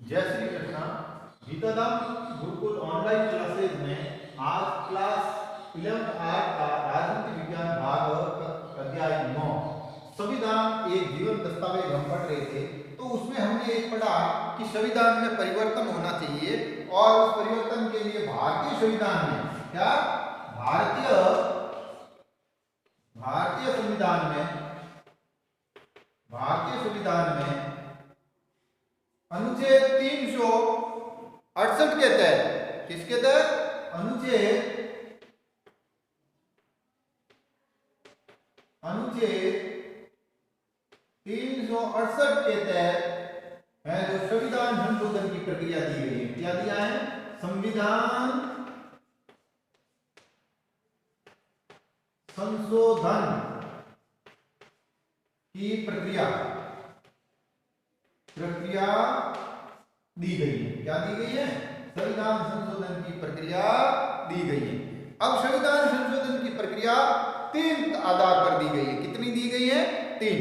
जय Shri Krishna. गीताधाम Gurukul online classes में आज क्लास 11 आर्ट का राजनीति विज्ञान भाग अध्याय 9 संविधान एक जीवन दस्तावेज हम पढ़ रहे थे। तो उसमें हमने एक पढ़ा कि संविधान में परिवर्तन होना चाहिए और उस परिवर्तन के लिए भारतीय संविधान में क्या भारतीय संविधान में अनुच्छेद 368 के तहत, किसके तहत? अनुच्छेद 368 के तहत है जो संविधान संशोधन की प्रक्रिया दी गई है। क्या दिया है? संविधान संशोधन की प्रक्रिया दी गई है। क्या दी गई है? संविधान संशोधन की प्रक्रिया दी गई है। अब संविधान संशोधन की प्रक्रिया 3 आधार पर दी गई है। कितनी दी गई है? 3।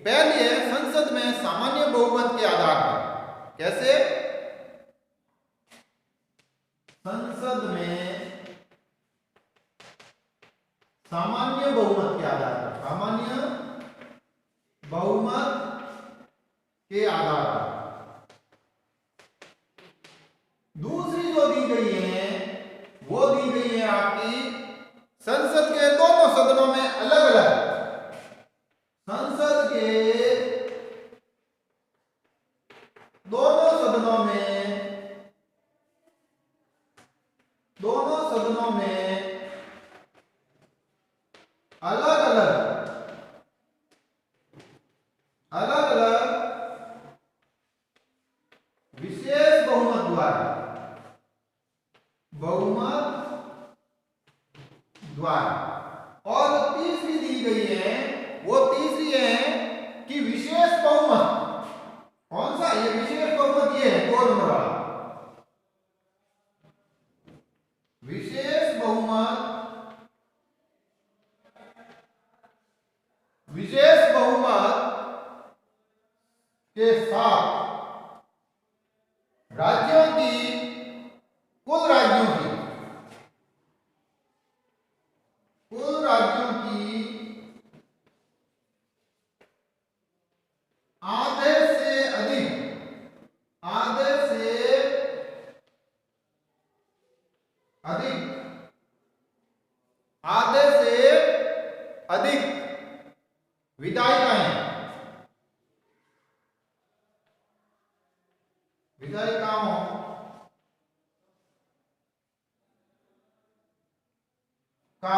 पहली है संसद में सामान्य बहुमत के आधार पर। कैसे? संसद में सामान्य बहुमत के आधार पर, सामान्य बहुमत के आधार पर। दूसरी जो दी गई है वो दी गई है आपकी संसद के दोनों सदनों में अलग अलग, संसद के दोनों सदनों में अलग अलग विशेष बहुमत द्वारा। और तीसरी दी गई है, वो तीसरी है कि विशेष बहुमत। कौन सा? ये विशेष बहुमत ये है 2 नंबर वाला। विशेष बहुमत के साथ राज्यों की, कुल राज्यों की आधे से अधिक विधायिकाओं का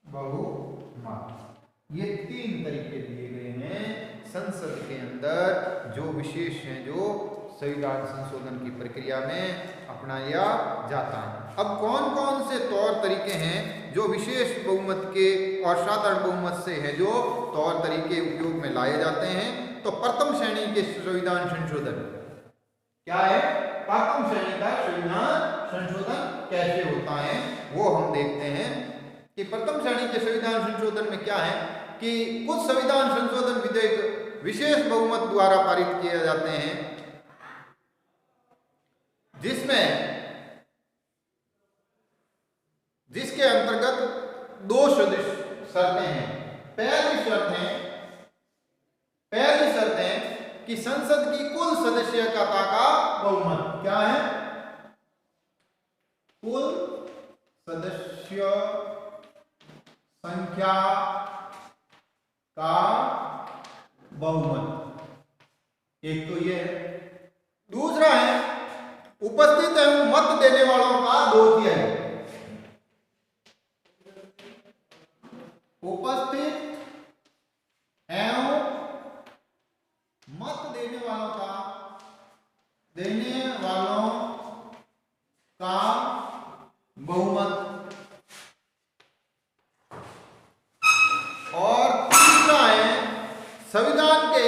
बहुमत। ये 3 तरीके दिए गए हैं संसद के अंदर जो विशेष हैं, जो संविधान संशोधन की प्रक्रिया में अपनाया जाता है। अब कौन कौन से तौर तरीके हैं जो विशेष बहुमत के और साधारण बहुमत से हैं, जो तौर तरीके उपयोग में लाए जाते हैं? तो प्रथम श्रेणी के संविधान संशोधन क्या है? प्रथम श्रेणी का संविधान संशोधन कैसे होता है वो हम देखते हैं कि प्रथम श्रेणी के संविधान संशोधन में क्या है कि कुछ संविधान संशोधन विधेयक विशेष बहुमत द्वारा पारित किए जाते हैं, जिसके अंतर्गत 2 शर्तें हैं। पहली शर्त है कि संसद की कुल सदस्यता का बहुमत। क्या है? कुल सदस्य संख्या का बहुमत। एक तो ये है। दूसरा है उपस्थित एवं मत देने वालों का 2/3। उपस्थित एवं मत देने वालों का बहुमत। और तीसरा है संविधान के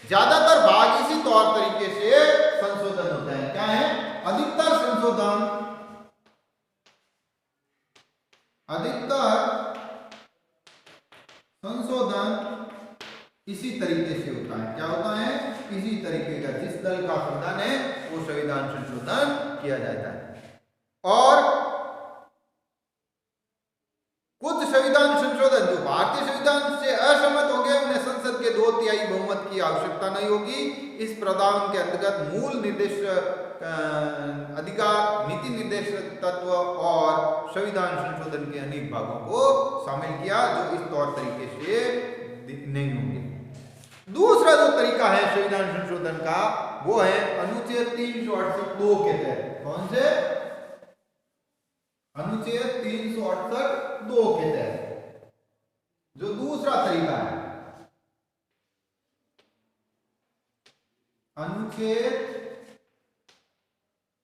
ज्यादातर भाग इसी तौर तरीके से संशोधन होता है। क्या है? अधिकतर संशोधन इसी तरीके से होता है। क्या होता है? इसी तरीके का, जिस दल का संविधान है वो संविधान संशोधन किया जाता है। और कुछ संविधान संशोधन जो भारतीय संविधान से असहमत हो गए उन्हें संसद के 2/3 बहुमत की आवश्यकता नहीं होगी। इस प्रावधान के अंतर्गत मूल निर्देश अधिकार, नीति निर्देश तत्व और संविधान संशोधन के अनेक भागों को शामिल किया जो इस तौर तरीके से नहीं होंगे। दूसरा जो तरीका है संविधान संशोधन का वो है अनुच्छेद 368(2) के तहत। कौन से? अनुच्छेद 368(2) के तहत जो दूसरा तरीका है, अनुच्छेद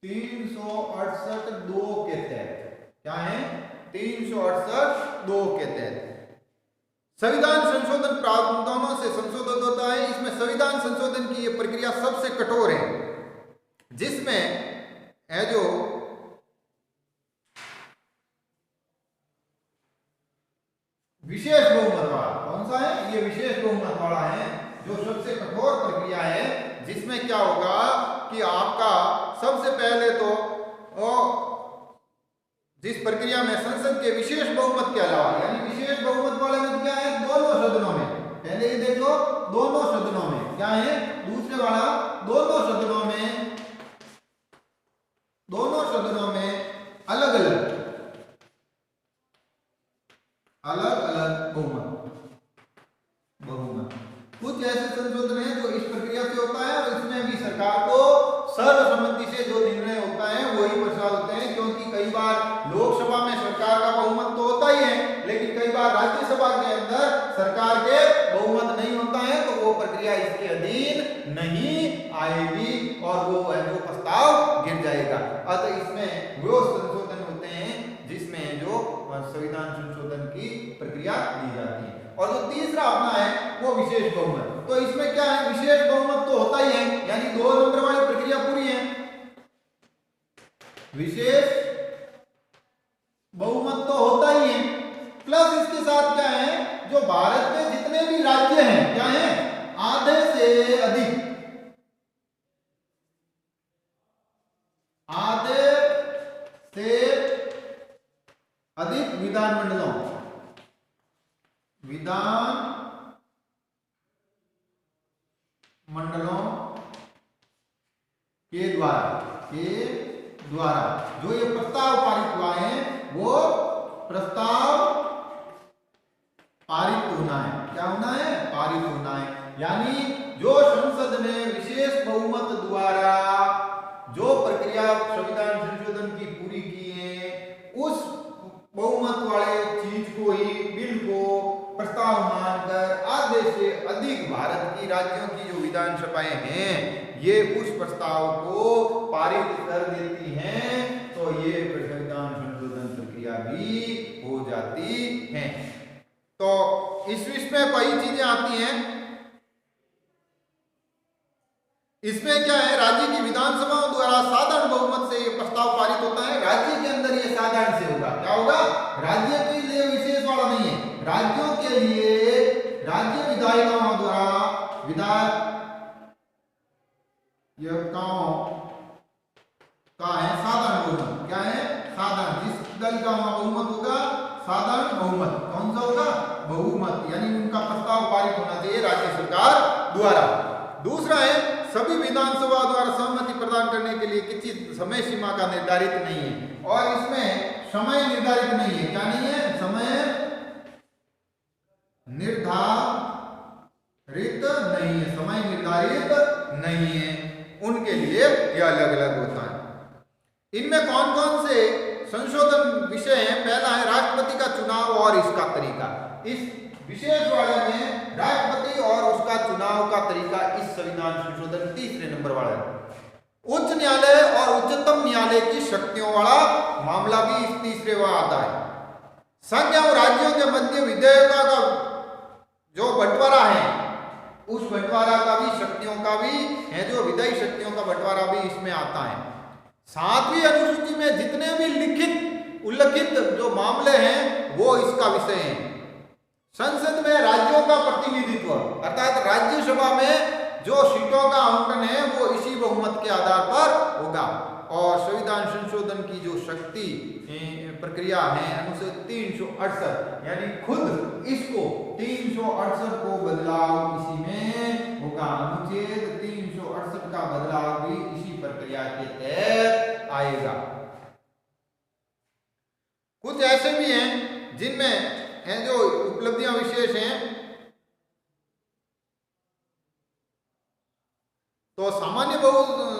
368(2) के तहत। क्या है? 368(2) के तहत संविधान संशोधन प्रावधानों से संशोधित होता है। इसमें संविधान संशोधन की यह प्रक्रिया सबसे कठोर है, जिसमें है जो विशेष बहुमत वाला। कौन सा है? ये विशेष बहुमत वाला है जो सबसे कठोर प्रक्रिया है, जिसमें क्या होगा कि आपका सबसे पहले तो जिस प्रक्रिया में संसद के विशेष बहुमत के अलावा, यानी विशेष बहुमत वाले में क्या है? दोनों सदनों में, पहले ही देखो दोनों सदनों में क्या है? दूसरे वाला दोनों सदनों में, दोनों सदनों में अलग अलग बहुमत। कुछ ऐसे संशोधन है जो इस प्रक्रिया से होता है और इसमें भी सरकार को सर्वसम्मति से जो निर्णय होता है वही प्रसाद होते हैं, क्योंकि कई बार लोकसभा में सरकार का बहुमत तो होता ही है, लेकिन कई बार राज्यसभा के अंदर सरकार के बहुमत नहीं होता है, तो वो प्रक्रिया इसके अधीन नहीं आएगी और वो जो प्रस्ताव गिर जाएगा। अतः इसमें वो संशोधन होते हैं जिसमें जो संविधान संशोधन की प्रक्रिया दी जाती है। और जो तीसरा अपना है वो विशेष बहुमत। तो इसमें क्या है? विशेष बहुमत तो होता ही है, यानी 2 नंबर वाली प्रक्रिया पूरी है। विशेष बहुमत तो होता ही है, प्लस इसके साथ क्या है? जो भारत में जितने भी राज्य हैं क्या है? आधे से अधिक, आधे से अधिक विधानमंडलों के द्वारा जो ये प्रस्ताव पारित हुआ है वो प्रस्ताव पारित होना है। क्या होना है? पारित होना है। यानी जो संसद ने विशेष बहुमत द्वारा जो प्रक्रिया संविधान संशोधन की पूरी की है, उस बहुमत वाले चीज को ही, बिल को प्रस्ताव मानकर आधे से अधिक भारत की राज्यों की जो विधानसभाएं हैं ये उस प्रस्ताव को पारित कर देती हैं, तो ये संविधान संशोधन प्रक्रिया भी हो जाती है। तो इसमें कई चीजें आती हैं। इसमें क्या है? राज्य की विधानसभाओं द्वारा साधारण बहुमत से ये प्रस्ताव पारित होता है। राज्य के अंदर ये साधारण से होगा। क्या होगा? राज्य के लिए विशेष वाला नहीं है, राज्यों के लिए राज्य विधायिकाओं द्वारा का है साधारण बहुमत। क्या है? साधारण। जिस दल का वहां बहुमत होगा साधारण बहुमत। कौन सा होगा? बहुमत, यानी उनका प्रस्ताव पारित होना चाहिए राज्य सरकार द्वारा। दूसरा है सभी विधानसभा द्वारा सहमति प्रदान करने के लिए किसी समय सीमा का निर्धारित नहीं है, और इसमें समय निर्धारित नहीं है। क्या नहीं है? समय निर्धारित नहीं है, समय निर्धारित नहीं है, उनके लिए यह अलग अलग होता है। इनमें कौन कौन से संशोधन विषय हैं? पहला है राष्ट्रपति का चुनाव और इसका तरीका। इस विशेष वाले में राष्ट्रपति और उसका चुनाव का तरीका इस संविधान संशोधन तीसरे नंबर वाला है। उच्च न्यायालय और उच्चतम न्यायालय की शक्तियों वाला मामला भी इस तीसरे वाला आता है। संघ और राज्यों के मध्य विधेयकों का जो बंटवारा है, उस बंटवारा का भी, शक्तियों का भी है, जो विधायी शक्तियों का बंटवारा भी इसमें आता है। 7वीं अनुसूची में जितने भी लिखित उल्लिखित जो मामले हैं वो इसका विषय है। संसद में राज्यों का प्रतिनिधित्व अर्थात राज्यसभा में जो सीटों का आवंटन है वो इसी बहुमत के आधार पर होगा। और संविधान संशोधन की जो शक्ति प्रक्रिया है अनुच्छेद 368 यानी खुद इसको 368 को बदलाव इसी में होगा। अनुच्छेद 368 का बदलाव भी इसी प्रक्रिया के तहत आएगा। कुछ ऐसे भी हैं जिनमें हैं जो उपलब्धियां विशेष हैं, तो सामान्य बहु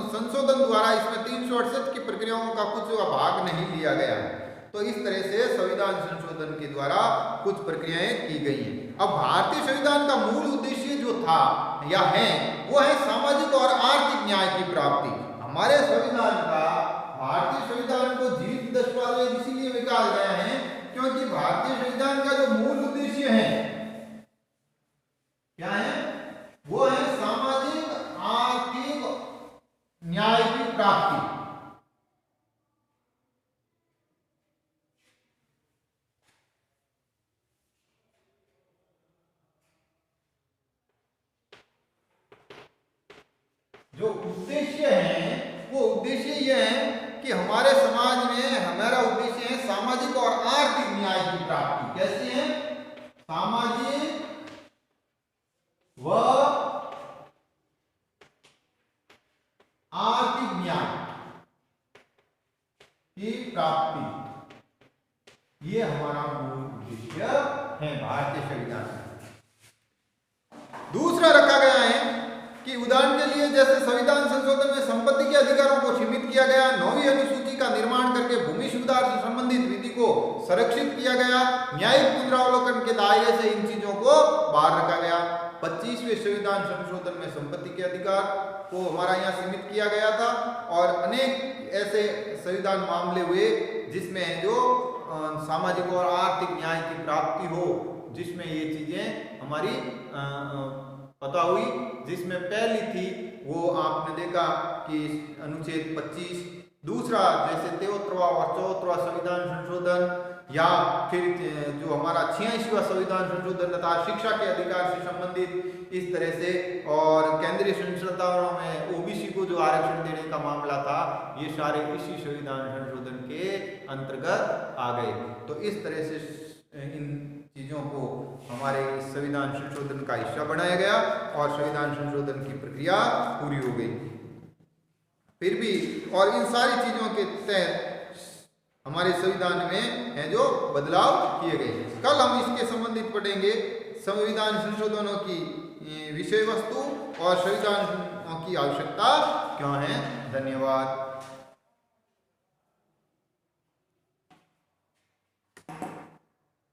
संशोधन द्वारा इसमें 368 की प्रक्रियाओं का कुछ भाग नहीं लिया गया। तो इस तरह से संविधान संशोधन के द्वारा कुछ प्रक्रियाएं की गई हैं। अब भारतीय संविधान का मूल उद्देश्य जो था या है वो है सामाजिक और आर्थिक न्याय की प्राप्ति। हमारे संविधान का भारतीय संविधान को जीवित दस्तावेज इसीलिए निकाल गया है क्योंकि भारतीय संविधान का जो मूल उद्देश्य है क्या है, वो है सामाजिक आर्थिक न्याय की प्राप्ति। जो उद्देश्य है वो उद्देश्य यह है कि हमारे समाज में हमारा उद्देश्य है सामाजिक और आर्थिक न्याय की प्राप्ति। कैसे है? सामाजिक व आर्थिक न्याय की प्राप्ति, ये हमारा मूल उद्देश्य है भारतीय संविधान में। दूसरा रखा गया है कि उदाहरण के लिए जैसे संविधान संशोधन में संपत्ति के अधिकारों को सीमित किया गया, 9वीं अनुसूची का निर्माण करके भूमि सुधार से संबंधित विधि को संरक्षित किया गया, न्यायिक पुनरावलोकन के दायरे से इन चीजों को बाहर रखा गया। 25वें संविधान संशोधन में संपत्ति के अधिकार को हमारा यहाँ सीमित किया गया था और अनेक ऐसे संविधान मामले हुए जिसमें जो सामाजिक और आर्थिक न्याय की प्राप्ति हो, जिसमें ये चीजें हमारी पता हुई। जिसमें पहली थी वो आपने देखा कि अनुच्छेद 25, दूसरा जैसे 73वां और 74वां संविधान संशोधन या फिर जो हमारा 86वां संविधान संशोधन था शिक्षा के अधिकार से संबंधित इस तरह से, और केंद्रीय संस्थाओं में ओबीसी को जो आरक्षण देने का मामला था, ये सारे इसी संविधान संशोधन के अंतर्गत आ गए। तो इस तरह से इन चीज़ों को हमारे इस संविधान संशोधन का हिस्सा बनाया गया और संविधान संशोधन की प्रक्रिया पूरी हो गई। फिर भी और इन सारी चीज़ों के तहत हमारे संविधान में है जो बदलाव किए गए। कल हम इसके संबंधित पढ़ेंगे संविधान संशोधनों की विषय वस्तु और संविधान की आवश्यकता क्यों है। धन्यवाद।